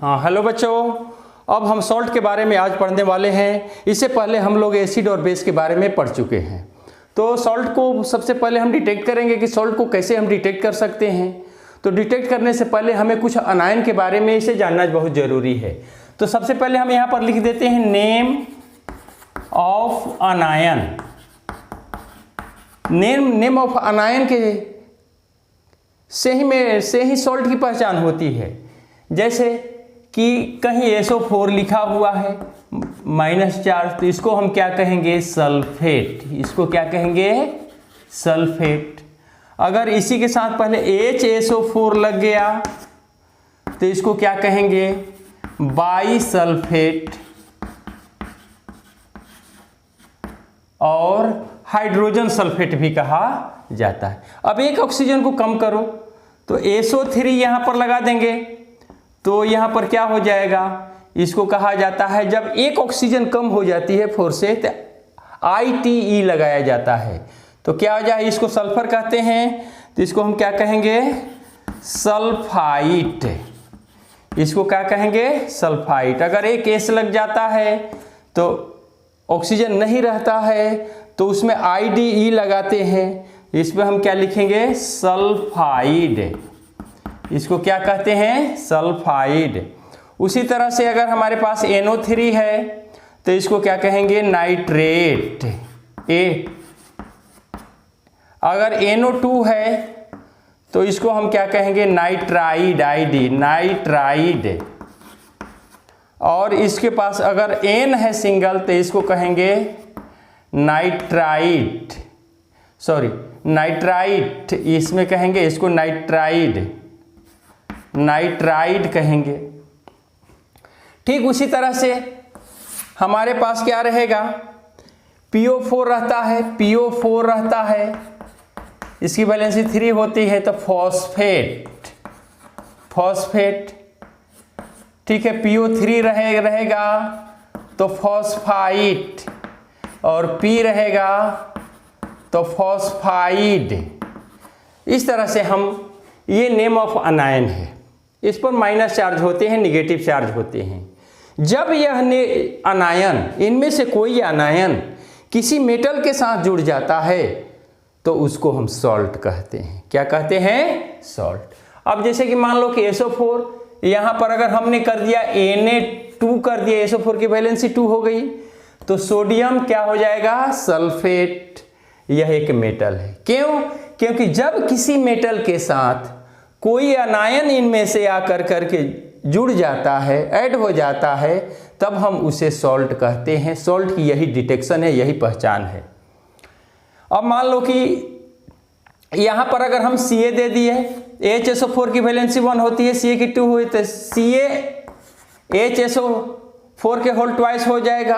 हाँ हेलो बच्चों, अब हम सॉल्ट के बारे में आज पढ़ने वाले हैं। इससे पहले हम लोग एसिड और बेस के बारे में पढ़ चुके हैं। तो सॉल्ट को सबसे पहले हम डिटेक्ट करेंगे कि सॉल्ट को कैसे हम डिटेक्ट कर सकते हैं। तो डिटेक्ट करने से पहले हमें कुछ अनायन के बारे में इसे जानना बहुत ज़रूरी है। तो सबसे पहले हम यहाँ पर लिख देते हैं नेम ऑफ अनायन। नेम ऑफ अनायन के से ही सॉल्ट की पहचान होती है। जैसे कि कहीं SO4 लिखा हुआ है -4, तो इसको हम क्या कहेंगे? सल्फेट। इसको क्या कहेंगे? सल्फेट। अगर इसी के साथ पहले HSO4 लग गया तो इसको क्या कहेंगे? बाईसल्फेट। और हाइड्रोजन सल्फेट भी कहा जाता है। अब एक ऑक्सीजन को कम करो तो SO3 यहाँ पर लगा देंगे, तो यहाँ पर क्या हो जाएगा? इसको कहा जाता है, जब एक ऑक्सीजन कम हो जाती है 4 से तो ITE लगाया जाता है। तो क्या हो जाए? इसको सल्फर कहते हैं, तो इसको हम क्या कहेंगे? सल्फाइट। इसको क्या कहेंगे? सल्फाइट। अगर एक S लग जाता है तो ऑक्सीजन नहीं रहता है, तो उसमें IDE लगाते हैं। इसमें हम क्या लिखेंगे? सल्फाइड। इसको क्या कहते हैं? सल्फाइड। उसी तरह से अगर हमारे पास NO3 है तो इसको क्या कहेंगे? नाइट्रेट। अगर NO2 है तो इसको हम क्या कहेंगे? नाइट्राइड। नाइट्राइड। और इसके पास अगर N है सिंगल तो इसको कहेंगे नाइट्राइट। नाइट्राइट इसमें कहेंगे, इसको नाइट्राइड कहेंगे। ठीक उसी तरह से हमारे पास क्या रहेगा? PO4 रहता है। PO4 रहता है, इसकी वैलेंसी 3 होती है, तो फॉस्फेट। ठीक है, PO3 रहेगा तो फॉस्फाइट, और P रहेगा तो फॉस्फाइड। इस तरह से हम, ये नेम ऑफ अनायन है। इस पर माइनस चार्ज होते हैं, निगेटिव चार्ज होते हैं। जब यह अनायन, इनमें से कोई अनायन किसी मेटल के साथ जुड़ जाता है तो उसको हम सॉल्ट कहते हैं। क्या कहते हैं? सॉल्ट। अब जैसे कि मान लो कि SO4, यहाँ पर अगर हमने कर दिया Na2 कर दिया, SO4 की वैलेंसी 2 हो गई, तो सोडियम क्या हो जाएगा? सल्फेट। यह एक मेटल है। क्यों? क्योंकि जब किसी मेटल के साथ कोई अनायन इनमें से आकर करके जुड़ जाता है, ऐड हो जाता है, तब हम उसे सॉल्ट कहते हैं। सॉल्ट की यही डिटेक्शन है, यही पहचान है। अब मान लो कि यहाँ पर अगर हम Ca दे दिए, HSO4 की वैलेंसी 1 होती है, Ca की 2 हुई, तो HSO4 के होल ट्वाइस हो जाएगा,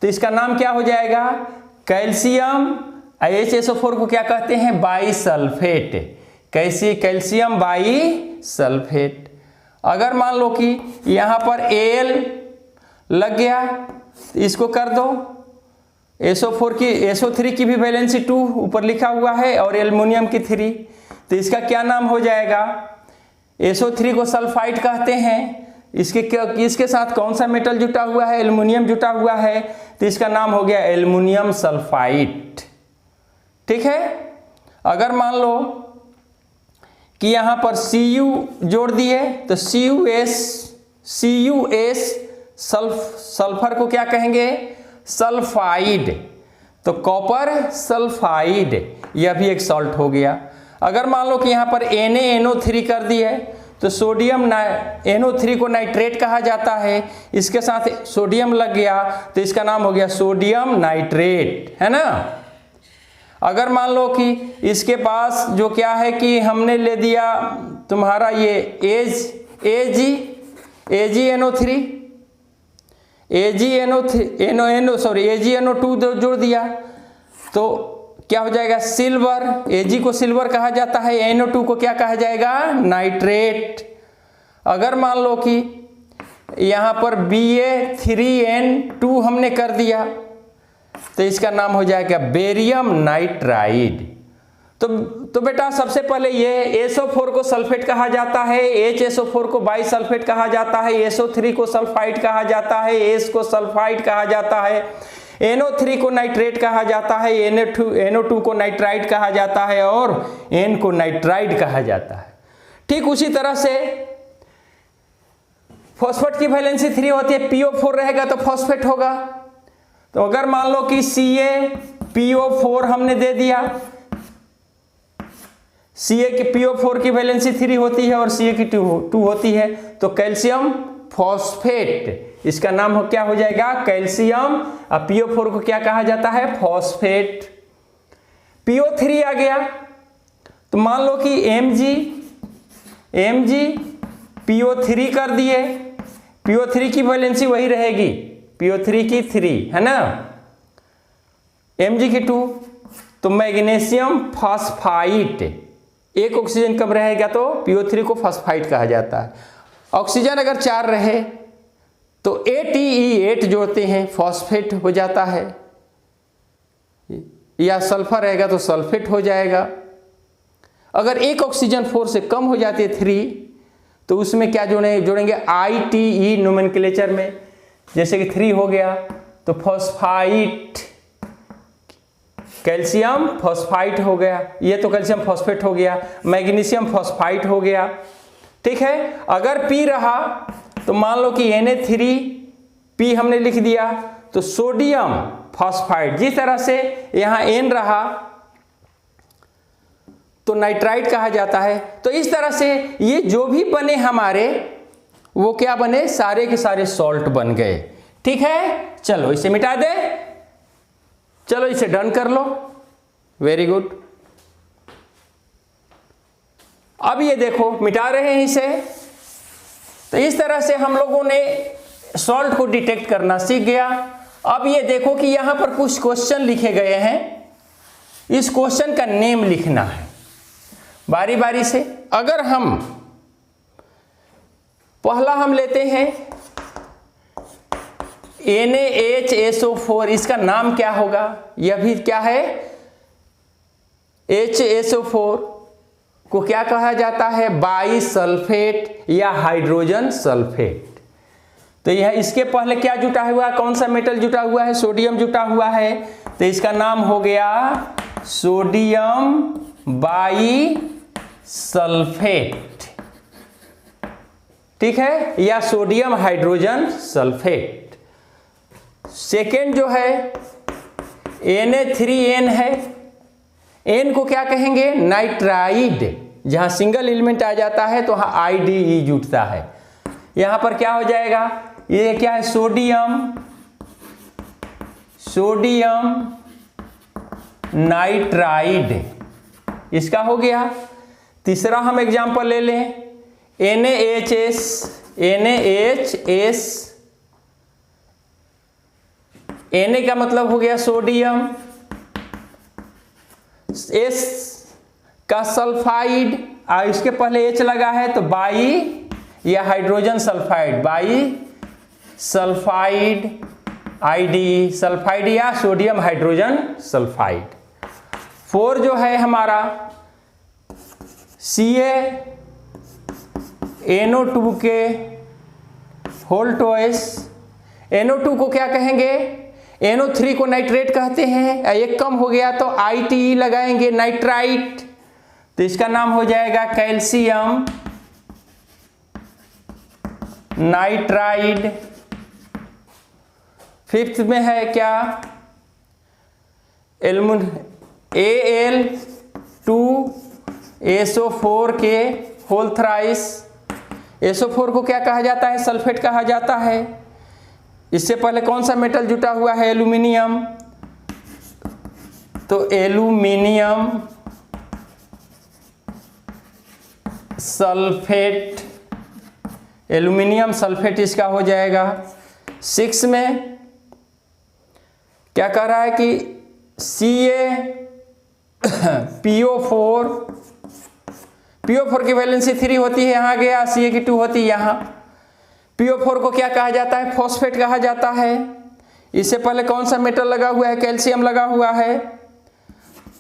तो इसका नाम क्या हो जाएगा? कैल्शियम। HSO4 को क्या कहते हैं? बाईसल्फेट। कैल्शियम बाईसल्फेट। अगर मान लो कि यहाँ पर Al लग गया, इसको कर दो। SO3 की भी वैलेंसी 2 ऊपर लिखा हुआ है, और एल्युमिनियम की 3, तो इसका क्या नाम हो जाएगा? SO3 को सल्फाइड कहते हैं। इसके साथ कौन सा मेटल जुटा हुआ है? एल्युमिनियम जुटा हुआ है, तो इसका नाम हो गया एल्युमिनियम सल्फाइड। ठीक है। अगर मान लो कि यहाँ पर Cu जोड़ दिए, तो CuS सल्फर को क्या कहेंगे? सल्फाइड। तो कॉपर सल्फाइड, यह भी एक सॉल्ट हो गया। अगर मान लो कि यहाँ पर NaNO3 कर दिए, तो सोडियम NO3 को नाइट्रेट कहा जाता है। इसके साथ सोडियम लग गया तो इसका नाम हो गया सोडियम नाइट्रेट, है ना। अगर मान लो कि इसके पास जो क्या है कि हमने ले दिया तुम्हारा ये AgNO2 जोड़ दिया, तो क्या हो जाएगा? सिल्वर। Ag को सिल्वर कहा जाता है, NO2 को क्या कहा जाएगा? नाइट्रेट। अगर मान लो कि यहाँ पर Ba3N2 हमने कर दिया, तो इसका नाम हो जाएगा बेरियम नाइट्राइड। तो बेटा सबसे पहले ये SO4 को सल्फेट कहा जाता है, HSO4 को बाइसल्फेट कहा जाता है, SO3 को सल्फाइड कहा जाता है, H को सल्फाइड कहा जाता है, NO3 को नाइट्रेट कहा जाता है, NO2 को नाइट्राइड कहा जाता है और N को नाइट्राइड कहा जाता है। ठीक उसी तरह से फॉस्फेट की वैलेंसी 3 होती है, PO4 रहेगा तो फॉस्फेट होगा। तो अगर मान लो कि CaPO4 हमने दे दिया, Ca की PO4 की वैलेंसी 3 होती है और Ca की 2 होती है, तो कैल्शियम फॉस्फेट, इसका नाम क्या हो जाएगा, कैल्शियम। अब PO4 को क्या कहा जाता है, फॉस्फेट। PO3 आ गया, तो मान लो कि Mg PO3 कर दिए, PO3 की वैलेंसी वही रहेगी, PO3 की 3 है ना, Mg की 2, तो मैग्नीशियम फॉस्फाइट, एक ऑक्सीजन कम रहेगा तो PO3 को फॉस्फाइट कहा जाता है। ऑक्सीजन अगर 4 रहे तो ATE8 जोड़ते हैं, फॉस्फेट हो जाता है, या सल्फर रहेगा तो सल्फेट हो जाएगा। अगर एक ऑक्सीजन 4 से कम हो जाती है 3, तो उसमें क्या जोड़ेंगे ITE नोमेनक्लेचर में, जैसे कि 3 हो गया तो फॉस्फाइट, कैल्शियम फॉस्फाइट हो गया, ये तो कैल्शियम फॉस्फेट हो गया, मैग्नीशियम फॉस्फाइट हो गया। ठीक है, अगर P रहा तो मान लो कि Na3P हमने लिख दिया, तो सोडियम फॉस्फाइट। जिस तरह से यहाँ N रहा तो नाइट्राइट कहा जाता है। तो इस तरह से ये जो भी बने हमारे, वो क्या बने, सारे के सारे सॉल्ट बन गए। ठीक है, चलो इसे मिटा दे, चलो इसे डन कर लो, वेरी गुड। अब ये देखो मिटा रहे हैं इसे। तो इस तरह से हम लोगों ने सॉल्ट को डिटेक्ट करना सीख गया। अब ये देखो कि यहां पर कुछ क्वेश्चन लिखे गए हैं, इस क्वेश्चन का नेम लिखना है बारी बारी से। अगर हम पहला हम लेते हैं NaHSO4, इसका नाम क्या होगा, यह भी क्या है, HSO4 को क्या कहा जाता है, बाइसल्फेट या हाइड्रोजन सल्फेट। तो यह इसके पहले क्या जुटा हुआ है, कौन सा मेटल जुटा हुआ है, सोडियम जुटा हुआ है, तो इसका नाम हो गया सोडियम बाइसल्फेट। ठीक है, या सोडियम हाइड्रोजन सल्फेट। सेकेंड जो है Na3N है, N को क्या कहेंगे, नाइट्राइड। जहां सिंगल एलिमेंट आ जाता है तो वहां IDE जुटता है। यहां पर क्या हो जाएगा, ये क्या है, सोडियम नाइट्राइड, इसका हो गया। तीसरा हम एग्जांपल ले लें, NaHS, Na का मतलब हो गया सोडियम, S का सल्फाइड, इसके पहले H लगा है तो बाई या hydrogen sulphide, by sulphide IDE, sulphide या सोडियम हाइड्रोजन सल्फाइड। 4 जो है हमारा CaNO2 के होल टॉइस, NO2 को क्या कहेंगे, NO3 को नाइट्रेट कहते हैं, एक कम हो गया तो ITE लगाएंगे, नाइट्राइट, तो इसका नाम हो जाएगा कैल्शियम नाइट्राइड। फिफ्थ में है क्या, Al2SO4 के होल थ्राइस। SO4 को क्या कहा जाता है, सल्फेट कहा जाता है। इससे पहले कौन सा मेटल जुटा हुआ है, एल्यूमिनियम, तो एल्यूमिनियम सल्फेट, एल्यूमिनियम सल्फेट इसका हो जाएगा। 6 में क्या कह रहा है कि PO4 की वैलेंसी 3 होती है, यहाँ गया, Ca की 2 होती है यहाँ। PO4 को क्या कहा जाता है, फॉस्फेट कहा जाता है। इससे पहले कौन सा मेटल लगा हुआ है, कैल्शियम लगा हुआ है,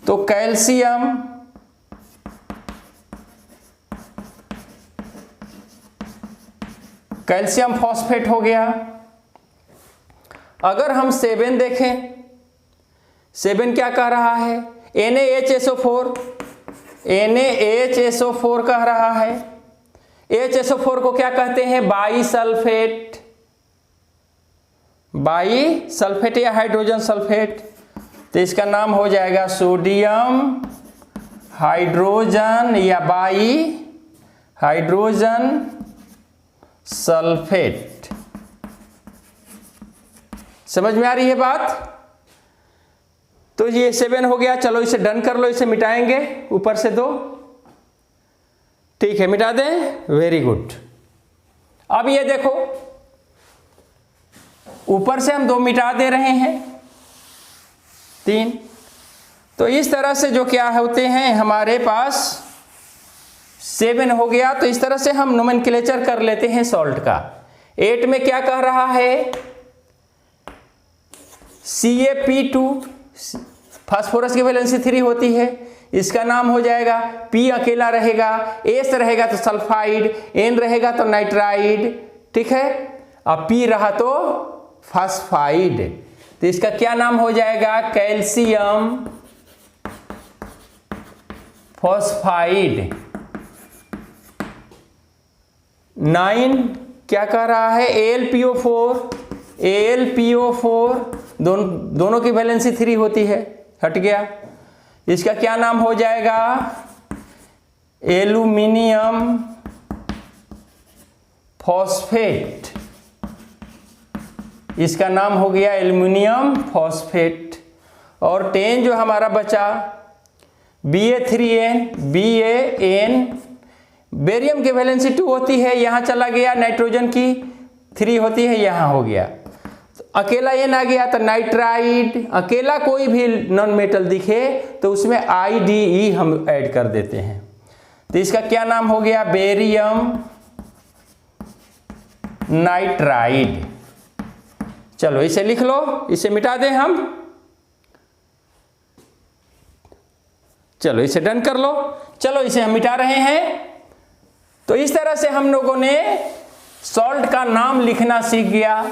तो कैल्शियम कैल्शियम फॉस्फेट हो गया। अगर हम 7 देखें, 7 क्या कह रहा है? NaHSO4, NaHSO4 कह रहा है। HSO4 को क्या कहते हैं? बाईसल्फेट, बाईसल्फेट या हाइड्रोजन सल्फेट। तो इसका नाम हो जाएगा सोडियम हाइड्रोजन या बाई हाइड्रोजन सल्फेट। समझ में आ रही है बात? तो ये 7 हो गया। चलो इसे डन कर लो, इसे मिटाएंगे ऊपर से 2। ठीक है, मिटा दें, वेरी गुड। अब ये देखो, ऊपर से हम 2 मिटा दे रहे हैं, 3। तो इस तरह से जो क्या होते हैं हमारे पास 7 हो गया। तो इस तरह से हम नोमेनक्लेचर कर लेते हैं सॉल्ट का। 8 में क्या कह रहा है? CaP2, फास्फोरस की वैलेंसी 3 होती है, इसका नाम हो जाएगा, P अकेला रहेगा, S रहेगा तो सल्फाइड, N रहेगा तो नाइट्राइड, ठीक है। अब P रहा तो फास्फाइड, तो इसका क्या नाम हो जाएगा? Calcium phosphide. 9 क्या कह रहा है? AlPO4, AlPO4 दोनों की वैलेंसी 3 होती है, हट गया। इसका क्या नाम हो जाएगा? Aluminium phosphate. इसका नाम हो गया एल्यूमिनियम फॉस्फेट। और 10 जो हमारा बचा, Ba3n, BaN, बेरियम की वैलेंसी 2 होती है, यहां चला गया, नाइट्रोजन की 3 होती है, यहां हो गया। अकेला N आ गया तो नाइट्राइड। अकेला कोई भी नॉन मेटल दिखे तो उसमें IDE हम ऐड कर देते हैं। तो इसका क्या नाम हो गया? Barium nitride. चलो इसे लिख लो, इसे मिटा दें हम। चलो इसे डन कर लो। चलो इसे हम मिटा रहे हैं। तो इस तरह से हम लोगों ने सॉल्ट का नाम लिखना सीख गया।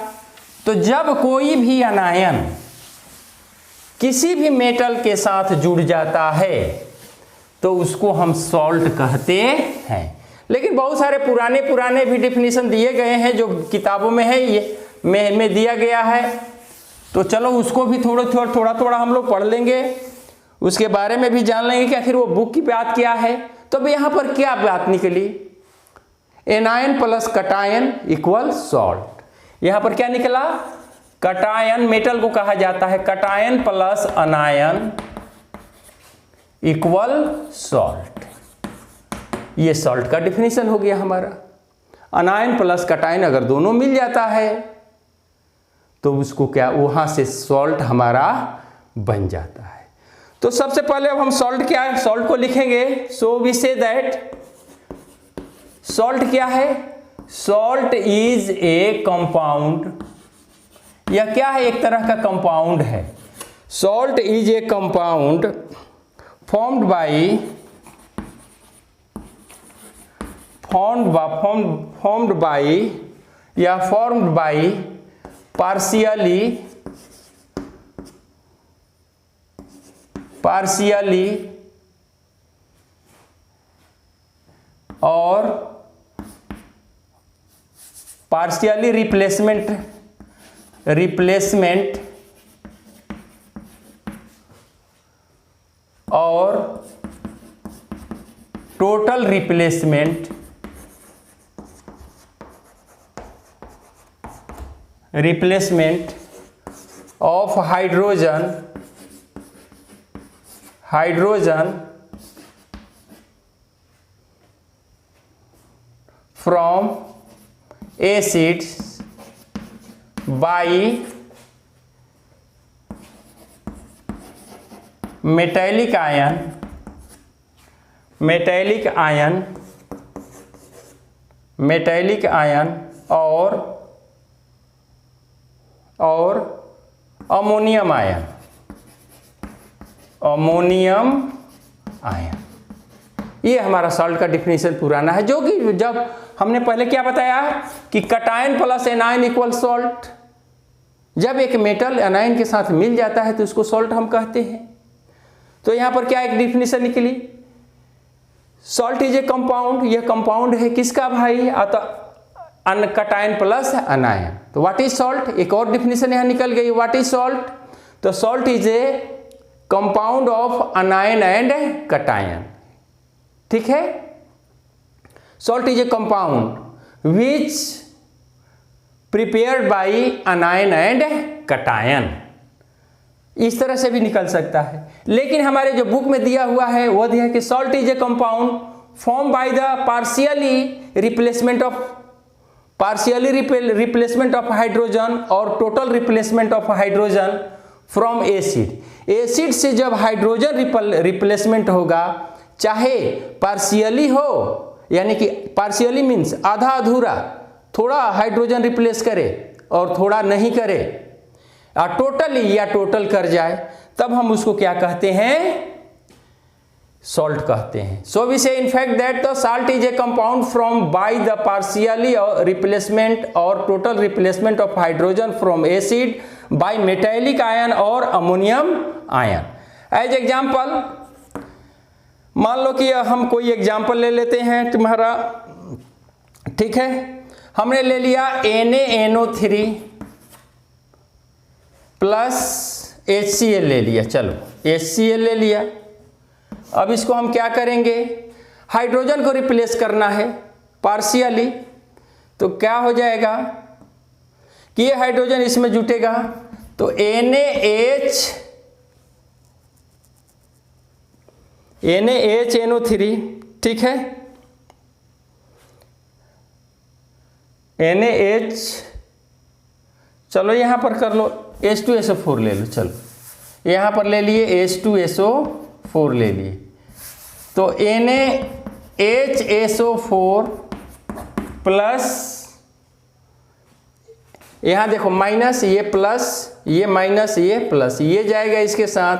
तो जब कोई भी अनायन किसी भी मेटल के साथ जुड़ जाता है तो उसको हम सॉल्ट कहते हैं। लेकिन बहुत सारे पुराने भी डिफिनीशन दिए गए हैं जो किताबों में है, ये में दिया गया है। तो चलो उसको भी थोड़ा हम लोग पढ़ लेंगे, उसके बारे में भी जान लेंगे कि आखिर वो बुक की बात क्या है। तो अब यहाँ पर क्या बात निकली? Anion plus cation equal salt. यहां पर क्या निकला? कटायन, मेटल को कहा जाता है कटायन प्लस अनायन इक्वल सॉल्ट। ये सॉल्ट का डिफिनीशन हो गया हमारा। अनायन प्लस कटायन अगर दोनों मिल जाता है तो उसको क्या, वहां से सॉल्ट हमारा बन जाता है। तो सबसे पहले अब हम सॉल्ट क्या है, सॉल्ट को लिखेंगे। So we say that salt क्या है? Salt is a compound. यह क्या है? एक तरह का कंपाउंड है। Salt is a compound formed by partially और पार्शियली रिप्लेसमेंट और total replacement of hydrogen from acids by metallic ion और अमोनियम आयन। ये हमारा सॉल्ट का डिफिनीशन पुराना है, जो कि जब हमने पहले क्या बताया कि cation plus anion equal salt. जब एक मेटल एनायन के साथ मिल जाता है तो उसको सॉल्ट हम कहते हैं। तो यहां पर क्या एक डिफिनेशन निकली, सॉल्ट इज ए कंपाउंड, यह कंपाउंड है किसका भाई, अतः कटायन प्लस एनायन। तो व्हाट इज सॉल्ट, एक और डिफिनेशन यहां निकल गई, व्हाट इज सॉल्ट, तो salt is a compound of anion and cation. ठीक है, salt is a compound which prepared by anion and cation. इस तरह से भी निकल सकता है, लेकिन हमारे जो बुक में दिया हुआ है वो दिया है कि salt is a compound form by the partially replacement of hydrogen और total replacement of hydrogen from acid. Acid से जब हाइड्रोजन रिप्लेसमेंट होगा, चाहे पार्शियली हो, यानी कि पार्शियली मीन्स आधा अधूरा, थोड़ा हाइड्रोजन रिप्लेस करे और थोड़ा नहीं करे, टोटली या टोटल कर जाए, तब हम उसको क्या कहते हैं, सॉल्ट कहते हैं। So we say in fact that the salt is a compound from by the partially replacement और total replacement of hydrogen from acid by metallic ion और अमोनियम आयन। एज एग्जाम्पल, मान लो कि हम कोई एग्जाम्पल ले लेते हैं तुम्हारा, ठीक है, हमने ले लिया NaNO3 प्लस HCl ले लिया, चलो HCl ले लिया। अब इसको हम क्या करेंगे, हाइड्रोजन को रिप्लेस करना है पार्शियली, तो क्या हो जाएगा कि ये हाइड्रोजन इसमें जुटेगा, तो NaHNO3, ठीक है, NaH, चलो यहां पर कर लो, H2SO4 ले लो, चलो यहां पर ले लिए H2SO4 ले लिए, तो NaHSO4 प्लस, यहां देखो माइनस, ये प्लस, ये माइनस, ये प्लस, ये जाएगा इसके साथ,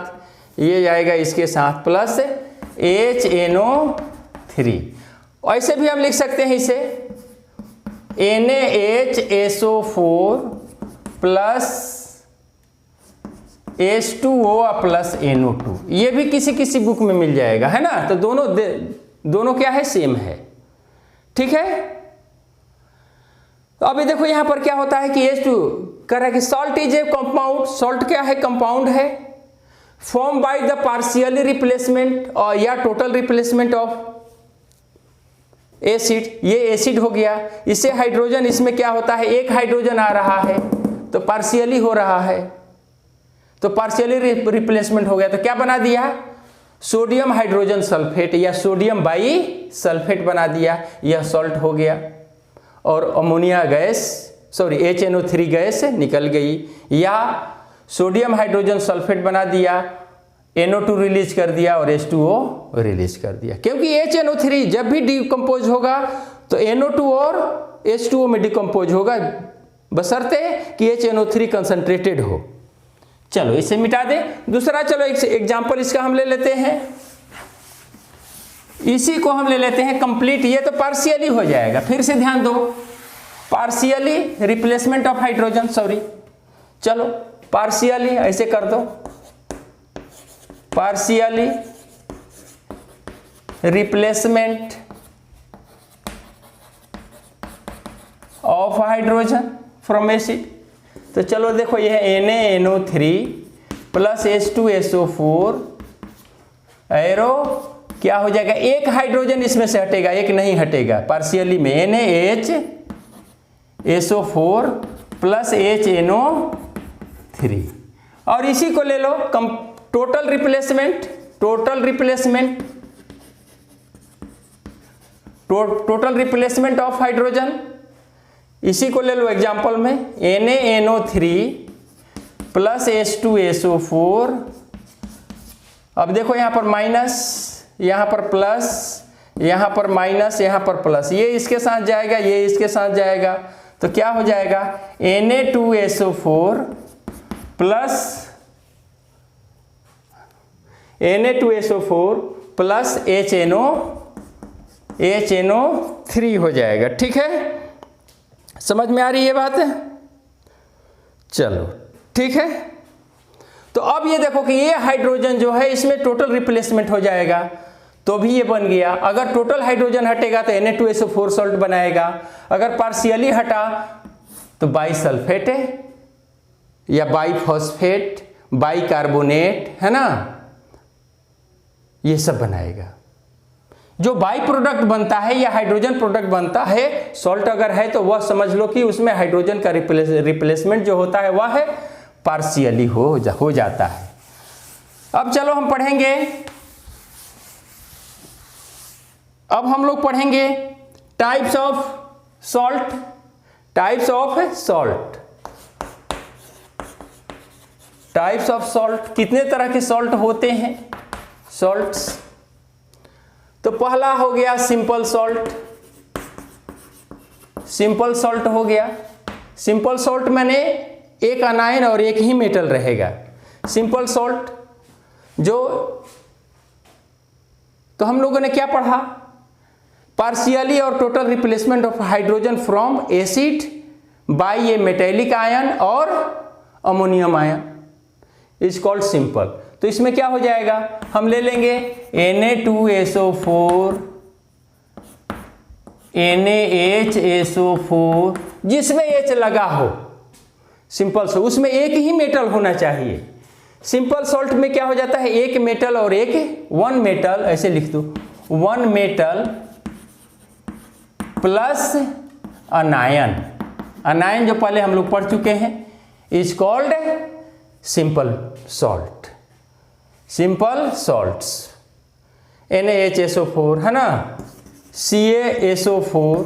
ये जाएगा इसके साथ, प्लस HNO3। ऐसे भी हम लिख सकते हैं इसे NaHSO4 plus H2O plus NO2, ये भी किसी किसी बुक में मिल जाएगा, है ना। तो दोनों क्या है, सेम है, ठीक है। तो अभी देखो यहां पर क्या होता है कि H2 कह रहा है कि salt is a compound, salt क्या है, कंपाउंड है, form by the partially replacement और या टोटल रिप्लेसमेंट ऑफ एसिड। ये एसिड हो गया, इससे हाइड्रोजन, इसमें क्या होता है, एक हाइड्रोजन आ रहा है तो पार्शियली हो रहा है, तो पार्शियली रिप्लेसमेंट हो गया, तो क्या बना दिया, सोडियम हाइड्रोजन सल्फेट या सोडियम बाई सल्फेट बना दिया, यह सॉल्ट हो गया। और ammonia gas, sorry HNO3 gas निकल गई, या सोडियम हाइड्रोजन सल्फेट बना दिया, NO2 रिलीज कर दिया और H2O रिलीज कर दिया। क्योंकि HNO3 जब भी डिकम्पोज होगा तो NO2 और H2O में डिकम्पोज होगा, बशर्ते कि HNO3 कंसंट्रेटेड हो। चलो इसे मिटा दें। दूसरा, चलो एक एग्जाम्पल इसका हम ले लेते हैं, इसी को हम ले लेते हैं कंप्लीट। ये तो पार्शियली हो जाएगा, फिर से ध्यान दो, partially replacement of hydrogen, sorry, चलो पार्शियली ऐसे कर दो, partially replacement of hydrogen from acid. तो चलो देखो ये है NaNO3 प्लस H2SO4, एरो क्या हो जाएगा, एक हाइड्रोजन इसमें से हटेगा, एक नहीं हटेगा, पार्शियली में NaHSO4 प्लस HNO3। और इसी को ले लो total replacement, total replacement of hydrogen, इसी को ले लो एग्जांपल में NaNO3 प्लस H2SO4। अब देखो यहां पर माइनस, यहां पर प्लस, यहां पर माइनस, यहां पर प्लस, ये इसके साथ जाएगा, ये इसके साथ जाएगा, तो क्या हो जाएगा Na2SO4 प्लस HNO3। HNO3 हो जाएगा। ठीक है, समझ में आ रही है बात? चलो ठीक है, तो अब ये देखो कि ये हाइड्रोजन जो है इसमें टोटल रिप्लेसमेंट हो जाएगा, तो भी ये बन गया। अगर टोटल हाइड्रोजन हटेगा तो Na2SO4 सॉल्ट बनाएगा, अगर पार्शियली हटा तो बाइसल्फेट या बाइफॉस्फेट, बाइकार्बोनेट, है ना, ये सब बनाएगा। जो बाई प्रोडक्ट बनता है या हाइड्रोजन प्रोडक्ट बनता है, सॉल्ट अगर है तो वह समझ लो कि उसमें हाइड्रोजन का रिप्लेसमेंट जो होता है वह है पार्शियली हो जाता है। अब चलो हम पढ़ेंगे, अब हम लोग पढ़ेंगे types of salt. Types of salt, types of salt, कितने तरह के सॉल्ट होते हैं सॉल्ट्स? तो पहला हो गया सिंपल सॉल्ट। सिंपल सॉल्ट हो गया, सिंपल सॉल्ट मैंने एक अनायन और एक ही मेटल रहेगा। सिंपल सॉल्ट जो, तो हम लोगों ने क्या पढ़ा? पार्शियली और total replacement of hydrogen from acid by a metallic ion और ammonium ion is called simple. तो इसमें क्या हो जाएगा, हम ले लेंगे Na2SO4 NaHSO4 जिसमें H लगा हो, सिंपल सॉल्ट, उसमें एक ही मेटल होना चाहिए। सिंपल सॉल्ट में क्या हो जाता है, एक मेटल और एक वन मेटल, ऐसे लिख दो, वन मेटल प्लस अनायन। अनायन जो पहले हम लोग पढ़ चुके हैं is called simple salt. Simple salts NaHSO4 है ना, CaSO4,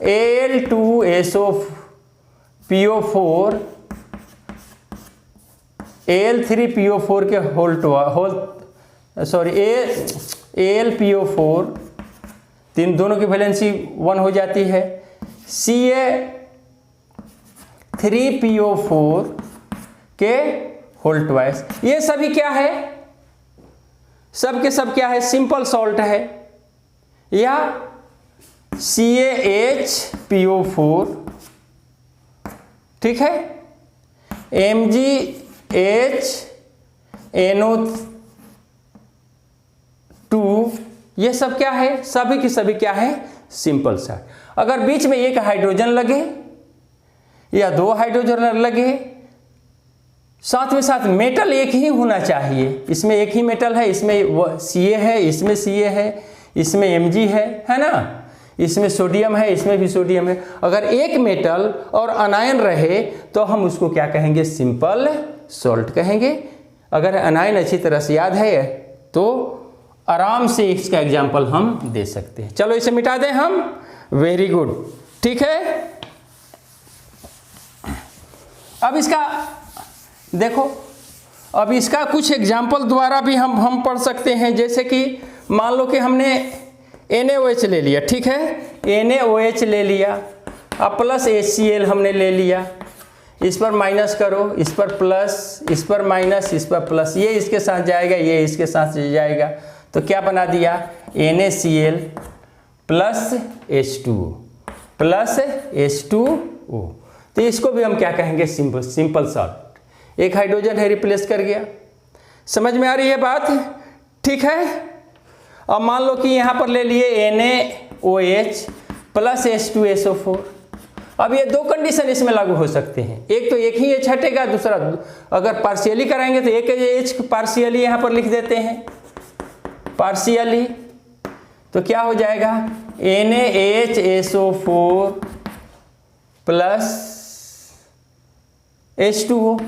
Al2SO4, Al3PO4 के AlPO4, तीन दोनों की वैलेंसी 1 हो जाती है। Ca3PO4 के होल ट्वाइस। ये सभी क्या है, सब के सब क्या है, सिंपल सॉल्ट है। या CaHPO4, ठीक है, MgHNO2, ये सब क्या है, सभी की सभी क्या है, सिंपल सॉल्ट। अगर बीच में एक हाइड्रोजन लगे या दो हाइड्रोजन लगे, साथ में साथ मेटल एक ही होना चाहिए। इसमें एक ही मेटल है, इसमें Ca है, इसमें Ca है, इसमें Mg है ना, इसमें सोडियम है, इसमें भी सोडियम है। अगर एक मेटल और अनायन रहे तो हम उसको क्या कहेंगे, सिंपल सॉल्ट कहेंगे। अगर अनायन अच्छी तरह से याद है तो आराम से इसका एग्जाम्पल हम दे सकते हैं। चलो इसे मिटा दें हम, वेरी गुड, ठीक है। अब इसका देखो, अब इसका कुछ एग्जाम्पल द्वारा भी हम पढ़ सकते हैं। जैसे कि मान लो कि हमने NaOH ले लिया, ठीक है, NaOH ले लिया, अब प्लस HCl हमने ले लिया, इस पर माइनस करो, इस पर प्लस, इस पर माइनस, इस पर प्लस, ये इसके साथ जाएगा, ये इसके साथ जाएगा, तो क्या बना दिया, NaCl plus H2O plus H2O। तो इसको भी हम क्या कहेंगे, सिंपल सॉल्ट। एक हाइड्रोजन है, रिप्लेस कर गया। समझ में आ रही है बात, ठीक है। अब मान लो कि यहाँ पर ले लिए NaOH प्लस H2SO4। अब ये दो कंडीशन इसमें लागू हो सकते हैं, एक तो एक ही H हटेगा, दूसरा अगर पार्शियली कराएंगे तो एक H पार्शियली यहाँ पर लिख देते हैं, पार्शियली, तो क्या हो जाएगा, NaHSO4 प्लस H2O।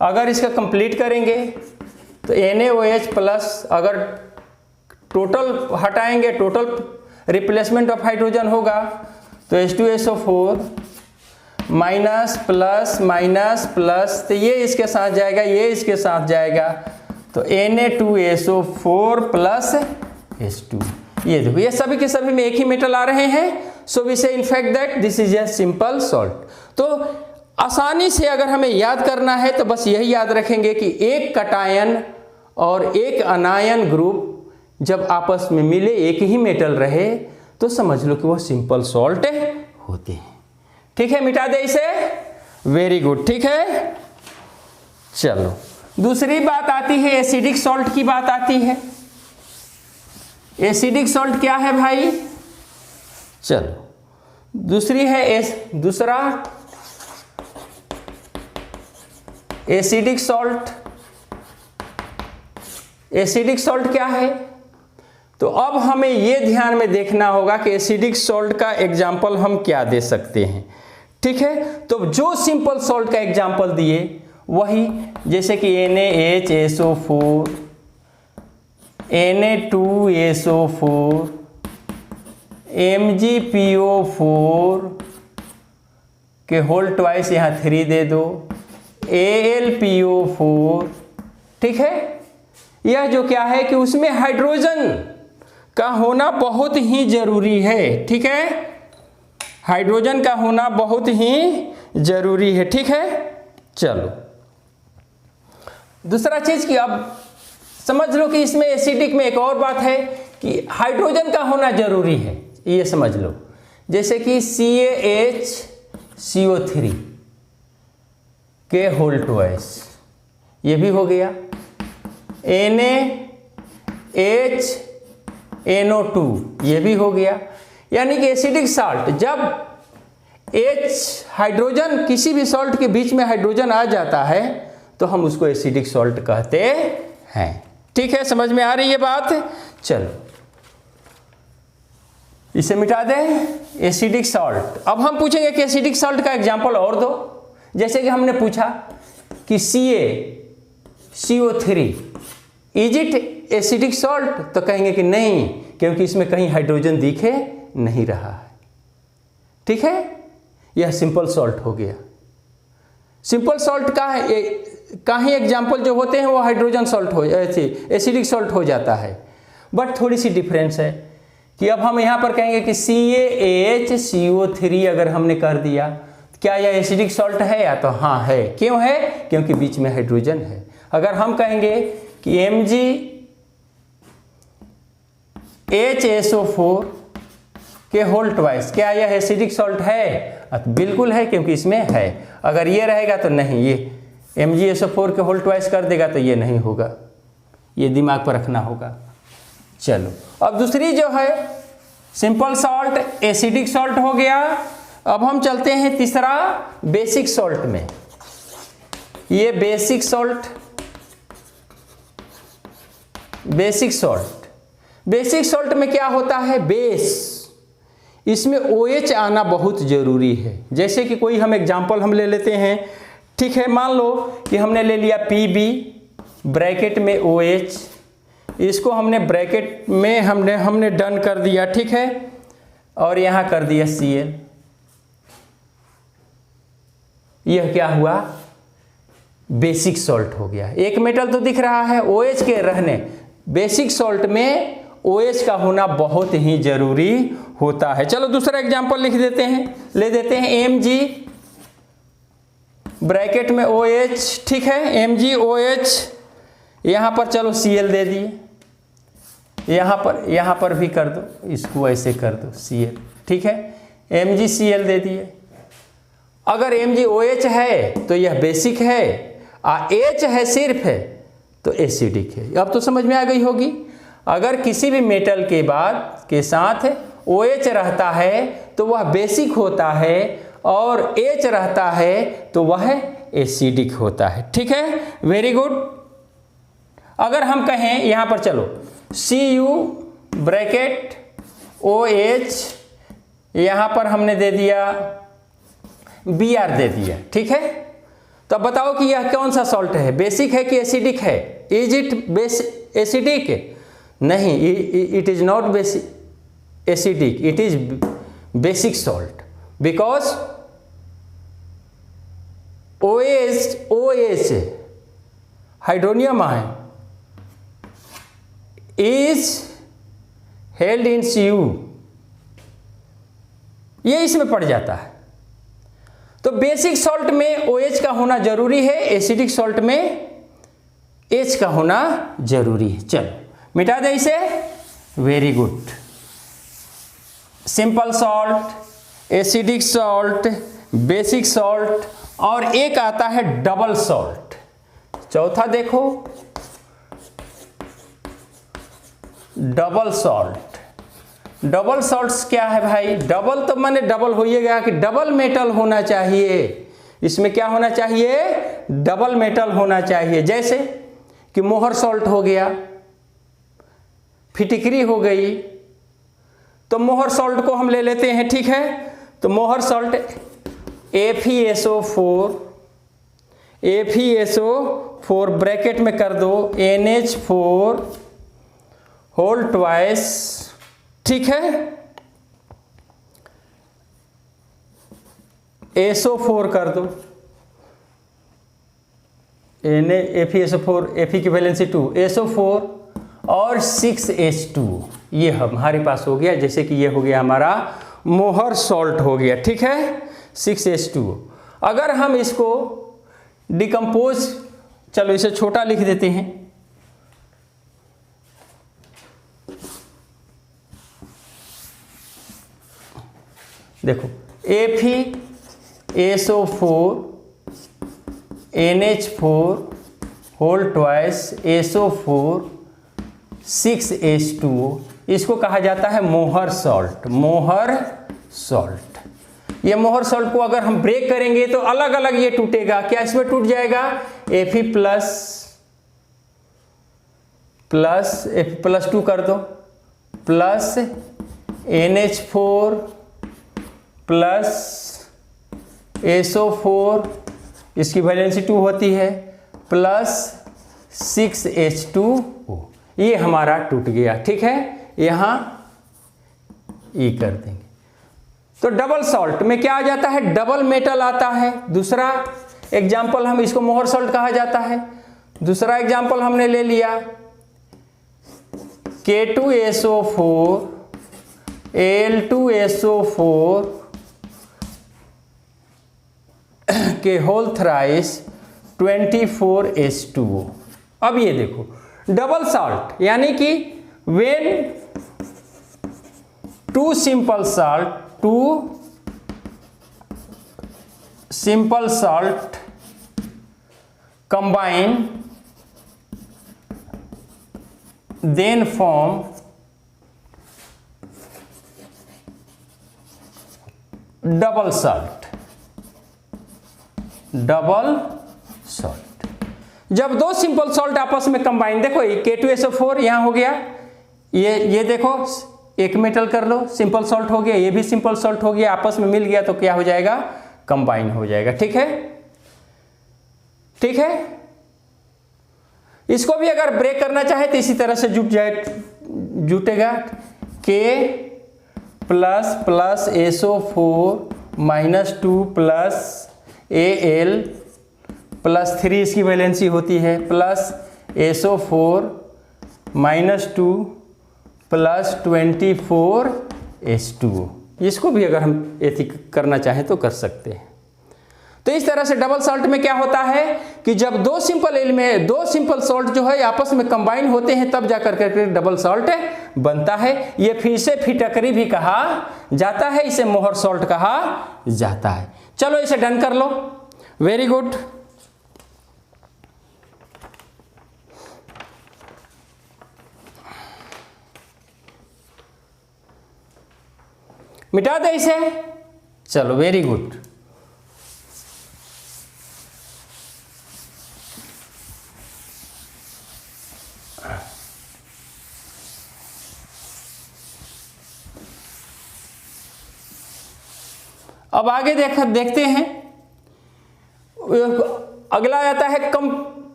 अगर इसका कंप्लीट करेंगे तो NaOH प्लस, अगर टोटल हटाएंगे, टोटल रिप्लेसमेंट ऑफ हाइड्रोजन होगा तो H2SO4 minus plus minus plus, तो ये इसके साथ जाएगा, ये इसके साथ जाएगा, तो Na2SO4 प्लस H2। ये देखो, ये सभी के सभी में एक ही मेटल आ रहे हैं, सो वी से in fact that this is a simple salt. तो आसानी से अगर हमें याद करना है तो बस यही याद रखेंगे कि एक कटायन और एक अनायन ग्रुप जब आपस में मिले, एक ही मेटल रहे, तो समझ लो कि वो सिंपल सॉल्ट होते हैं। ठीक है, मिटा दे इसे। वेरी गुड, ठीक है। चलो दूसरी बात आती है, एसिडिक सॉल्ट की बात आती है। एसिडिक सॉल्ट क्या है भाई? चलो दूसरी है दूसरा एसिडिक सॉल्ट। एसिडिक सॉल्ट क्या है? तो अब हमें यह ध्यान में देखना होगा कि एसिडिक सॉल्ट का एग्जाम्पल हम क्या दे सकते हैं। ठीक है, तो जो सिंपल सॉल्ट का एग्जाम्पल दिए वही, जैसे कि NaHSO4, Na2SO4, MgPO4 के होल ट्वाइस यहाँ 3 दे दो, AlPO4। ठीक है, यह जो क्या है कि उसमें हाइड्रोजन का होना बहुत ही जरूरी है। ठीक है, हाइड्रोजन का होना बहुत ही जरूरी है। ठीक है, चलो दूसरा चीज की अब समझ लो कि इसमें एसिडिक में एक और बात है कि हाइड्रोजन का होना जरूरी है, ये समझ लो। जैसे कि CaHCO3 के होल ट्वाइस, ये भी हो गया। NaHNO2 ये भी हो गया। यानी कि एसिडिक सॉल्ट, जब H हाइड्रोजन, किसी भी सॉल्ट के बीच में हाइड्रोजन आ जाता है तो हम उसको एसिडिक सॉल्ट कहते हैं। ठीक है, समझ में आ रही है बात? चलो इसे मिटा दें, एसिडिक सॉल्ट। अब हम पूछेंगे कि एसिडिक सॉल्ट का एग्जांपल और दो। जैसे कि हमने पूछा कि CaCO3 is it acidic salt, तो कहेंगे कि नहीं, क्योंकि इसमें कहीं हाइड्रोजन दिखे नहीं रहा है। ठीक है, यह सिंपल सॉल्ट हो गया। सिंपल सॉल्ट का ही एग्जाम्पल जो होते हैं वो हाइड्रोजन सॉल्ट हो, एसिडिक सॉल्ट हो जाता है। बट थोड़ी सी डिफरेंस है कि अब हम यहाँ पर कहेंगे कि CaHCO3 अगर हमने कर दिया, क्या यह एसिडिक सॉल्ट है? या तो हाँ है। क्यों है? क्योंकि बीच में हाइड्रोजन है। अगर हम कहेंगे कि MgHSO4 के होल ट्वाइस, क्या यह एसिडिक सॉल्ट है? बिल्कुल है, क्योंकि इसमें है। अगर ये रहेगा तो नहीं, ये MgSO4 के होल ट्वाइस कर देगा तो ये नहीं होगा। ये दिमाग पर रखना होगा। चलो अब दूसरी जो है सिंपल सॉल्ट, एसिडिक सॉल्ट हो गया। अब हम चलते हैं तीसरा बेसिक सॉल्ट में। ये बेसिक सॉल्ट, बेसिक सॉल्ट में क्या होता है? बेस, इसमें OH आना बहुत जरूरी है। जैसे कि कोई हम एग्जांपल हम ले लेते हैं। ठीक है, मान लो कि हमने ले लिया Pb ब्रैकेट में OH, इसको हमने ब्रैकेट में हमने डन कर दिया। ठीक है, और यहाँ कर दिया Cl। यह क्या हुआ? बेसिक सॉल्ट हो गया। एक मेटल तो दिख रहा है, OH के रहने, बेसिक सॉल्ट में OH का होना बहुत ही जरूरी होता है। चलो दूसरा एग्जांपल लिख देते हैं, ले देते हैं Mg ब्रैकेट में OH। ठीक है, MgOH, यहाँ पर चलो Cl दे दिए, यहाँ पर भी कर दो, इसको ऐसे कर दो Cl। ठीक है, MgCl दे दिए। अगर MgOH है तो यह बेसिक है, H है सिर्फ है तो एसिडिक है। अब तो समझ में आ गई होगी। अगर किसी भी मेटल के बाद के साथ OH रहता है तो वह बेसिक होता है, और H रहता है तो वह एसिडिक होता है। ठीक है, वेरी गुड। अगर हम कहें यहाँ पर चलो Cu ब्रैकेट OH, यहाँ पर हमने दे दिया Br दे दिया। ठीक है, तो अब बताओ कि यह कौन सा सॉल्ट है? बेसिक है कि एसिडिक है? Is it acidic? नहीं, it is not acidic, it is basic salt, because OH hydronium ion is held in Cu, ये इसमें पड़ जाता है। तो बेसिक सॉल्ट में OH का होना जरूरी है, एसिडिक सॉल्ट में H का होना जरूरी है। चलो मिटा दे इसे, very good. Simple salt, acidic salt, basic salt, और एक आता है डबल सॉल्ट। चौथा देखो, डबल सॉल्ट। डबल सॉल्ट्स क्या है भाई? डबल तो माने डबल हो ही गया कि डबल मेटल होना चाहिए। इसमें क्या होना चाहिए? डबल मेटल होना चाहिए। जैसे कि मोहर सॉल्ट हो गया, फिटिकरी हो गई, तो मोहर सॉल्ट को हम ले लेते हैं, ठीक है। तो मोहर सॉल्ट FeSO4 ब्रैकेट में कर दो NH4 होल ट्वाइस, ठीक है। SO4 कर दो, FeSO4, Fe की वैलेंसी 2, SO4 और 6H2, ये हमारे पास हो गया। जैसे कि ये हो गया हमारा मोहर सॉल्ट हो गया, ठीक है, 6H2। अगर हम इसको डिकम्पोज, चलो इसे छोटा लिख देते हैं, देखो FeSO4 NH4 whole twice SO4 6H2, इसको कहा जाता है मोहर सॉल्ट। मोहर सॉल्ट, ये मोहर सॉल्ट को अगर हम ब्रेक करेंगे तो अलग अलग ये टूटेगा। क्या इसमें टूट जाएगा? Fe प्लस 2 कर दो, प्लस NH4 प्लस SO4, इसकी वैलेंसी 2 होती है, प्लस 6H2O, ये हमारा टूट गया, ठीक है। यहां ये कर देंगे तो डबल सॉल्ट में क्या आ जाता है? डबल मेटल आता है। दूसरा एग्जाम्पल, हम इसको मोहर सॉल्ट कहा जाता है। दूसरा एग्जाम्पल हमने ले लिया K2SO4 Al2SO4 के होल थ्राइस 24H2O। अब ये देखो डबल सॉल्ट, यानी कि when two simple salt combine then form double salt. Double salt, जब दो सिंपल सॉल्ट आपस में कंबाइन, देखो K2SO4 यहां हो गया, ये देखो एक मेटल कर लो, सिंपल सॉल्ट हो गया, ये भी सिंपल सॉल्ट हो गया, आपस में मिल गया तो क्या हो जाएगा? कंबाइन हो जाएगा, ठीक है। ठीक है, इसको भी अगर ब्रेक करना चाहे तो इसी तरह से जुटेगा K plus SO4 -2 plus Al plus 3, इसकी वैलेंसी होती है, प्लस SO4 -2 प्लस 24H2O। इसको भी अगर हम ऐसे करना चाहें तो कर सकते हैं। तो इस तरह से डबल सॉल्ट में क्या होता है कि जब दो सिंपल सॉल्ट जो है आपस में कंबाइन होते हैं तब जाकर के डबल सॉल्ट बनता है। ये फिर से फिटकरी भी कहा जाता है, इसे मोहर सॉल्ट कहा जाता है। चलो इसे डन कर लो, वेरी गुड। मिटा दे इसे, चलो वेरी गुड। अब आगे देखते हैं, अगला आता है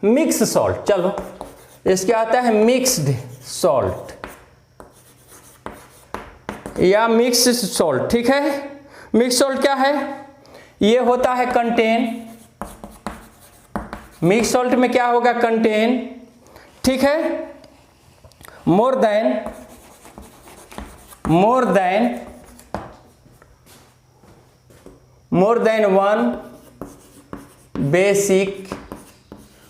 मिक्स सॉल्ट। चलो इसके आता है मिक्स्ड सॉल्ट या मिक्स सॉल्ट, ठीक है। मिक्स सॉल्ट क्या है? ये होता है कंटेन, मिक्स सॉल्ट में क्या होगा? कंटेन, ठीक है, मोर देन 1 बेसिक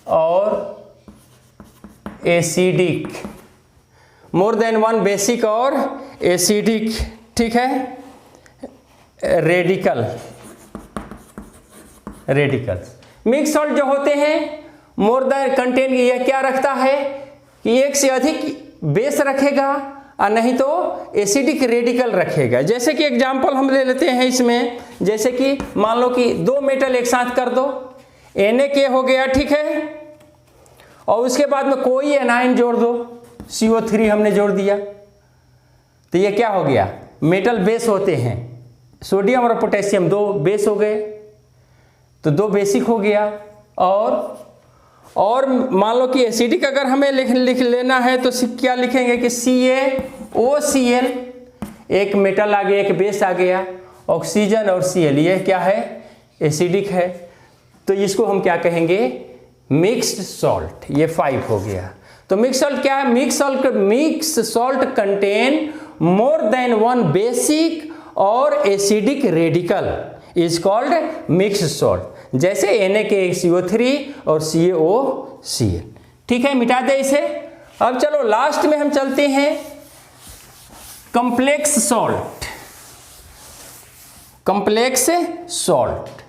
और एसिडिक, मोर देन वन बेसिक और एसिडिक, ठीक है, रेडिकल, रेडिकल्स। मिक्स सॉल्ट जो होते हैं मोर देन कंटेन, यह क्या रखता है कि एक से अधिक बेस रखेगा और नहीं तो एसिडिक रेडिकल रखेगा। जैसे कि एग्जांपल हम ले लेते हैं इसमें, जैसे कि मान लो कि दो मेटल एक साथ कर दो, Na हो गया, ठीक है, और उसके बाद में कोई एनाइन जोड़ दो, CO3 हमने जोड़ दिया, तो ये क्या हो गया, मेटल बेस होते हैं, सोडियम और पोटेशियम दो बेस हो गए, तो दो बेसिक हो गया। और मान लो कि एसिडिक अगर हमें लिख लेना है तो क्या लिखेंगे कि CaOCl, एक मेटल आ गया, एक बेस आ गया, ऑक्सीजन और Cl, ये क्या है, एसिडिक है, तो इसको हम क्या कहेंगे, मिक्स्ड सॉल्ट। ये 5 हो गया। तो मिक्स सॉल्ट क्या है, mix salt contain more than one basic और acidic radical is called mixed salt. जैसे NaCO3 और CaOCl, ठीक है, मिटा दे इसे। अब चलो लास्ट में हम चलते हैं कॉम्प्लेक्स सॉल्ट, कॉम्प्लेक्स सॉल्ट।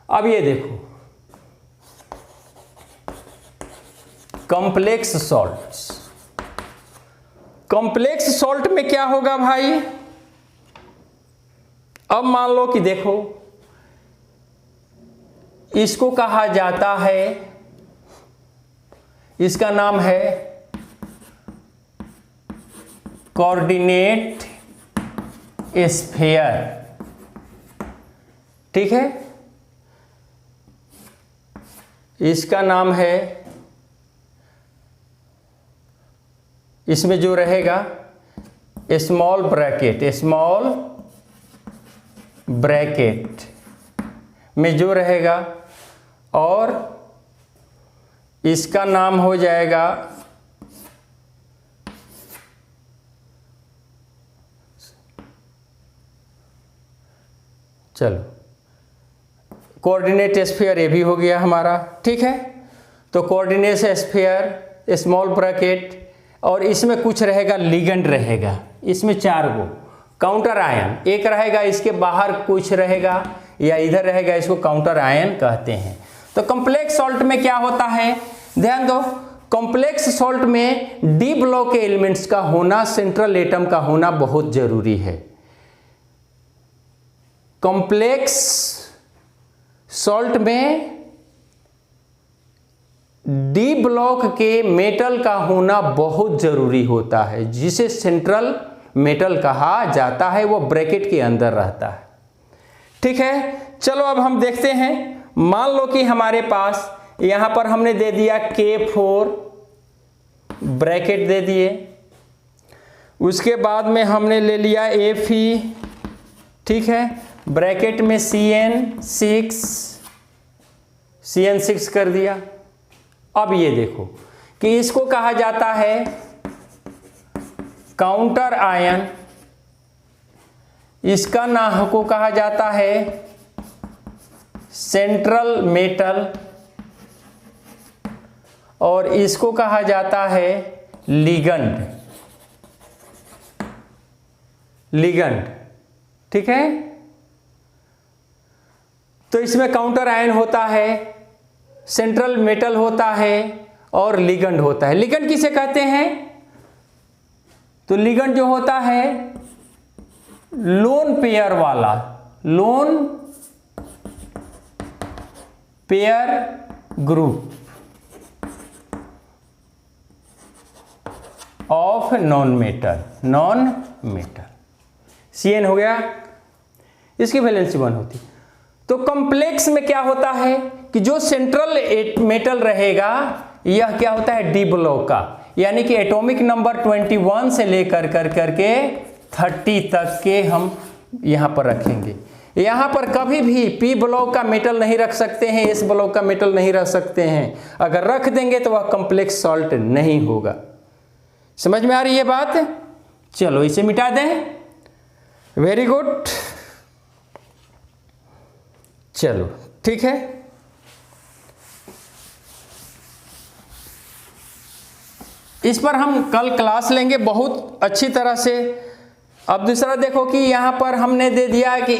अब ये देखो कॉम्प्लेक्स सॉल्ट्स, कॉम्प्लेक्स सॉल्ट में क्या होगा भाई, अब मान लो कि देखो इसको कहा जाता है, इसका नाम है कोऑर्डिनेट स्फीयर, ठीक है, इसका नाम है, इसमें जो रहेगा स्मॉल ब्रैकेट में जो रहेगा, और इसका नाम हो जाएगा चलो कोऑर्डिनेट स्फीयर, ये भी हो गया हमारा, ठीक है। तो कोऑर्डिनेट स्फीयर, स्मॉल ब्रैकेट, और इसमें कुछ रहेगा लिगेंड रहेगा, इसमें 4 गो काउंटर आयन, एक रहेगा इसके बाहर कुछ रहेगा या इधर रहेगा, इसको काउंटर आयन कहते हैं। तो कॉम्प्लेक्स सॉल्ट में क्या होता है, ध्यान दो, कॉम्प्लेक्स सॉल्ट में डी ब्लॉक के एलिमेंट्स का होना, सेंट्रल एटम का होना बहुत जरूरी है। कॉम्प्लेक्स सॉल्ट में डी ब्लॉक के मेटल का होना बहुत जरूरी होता है, जिसे सेंट्रल मेटल कहा जाता है, वो ब्रैकेट के अंदर रहता है, ठीक है। चलो अब हम देखते हैं, मान लो कि हमारे पास यहां पर हमने दे दिया K4 ब्रैकेट दे दिए, उसके बाद में हमने ले लिया Fe, ठीक है, ब्रैकेट में CN6 कर दिया। अब ये देखो कि इसको कहा जाता है काउंटर आयन, इसका नाम को कहा जाता है सेंट्रल मेटल, और इसको कहा जाता है लिगेंड, ठीक है। तो इसमें काउंटर आयन होता है, सेंट्रल मेटल होता है और लिगेंड होता है। लिगेंड किसे कहते हैं, तो लिगेंड जो होता है लोन पेयर वाला, lone pair group of non metal, CN हो गया, इसकी वैलेंसी 1 होती। तो कॉम्प्लेक्स में क्या होता है कि जो सेंट्रल मेटल रहेगा यह क्या होता है, डी ब्लॉक का, यानी कि एटॉमिक नंबर 21 से लेकर करके 30 तक के हम यहां पर रखेंगे। यहां पर कभी भी पी ब्लॉक का मेटल नहीं रख सकते हैं, एस ब्लॉक का मेटल नहीं रख सकते हैं। अगर रख देंगे तो वह कॉम्प्लेक्स सॉल्ट नहीं होगा। समझ में आ रही है बात? चलो इसे मिटा दें। वेरी गुड, चलो ठीक है। इस पर हम कल क्लास लेंगे बहुत अच्छी तरह से। अब दूसरा देखो कि यहाँ पर हमने दे दिया कि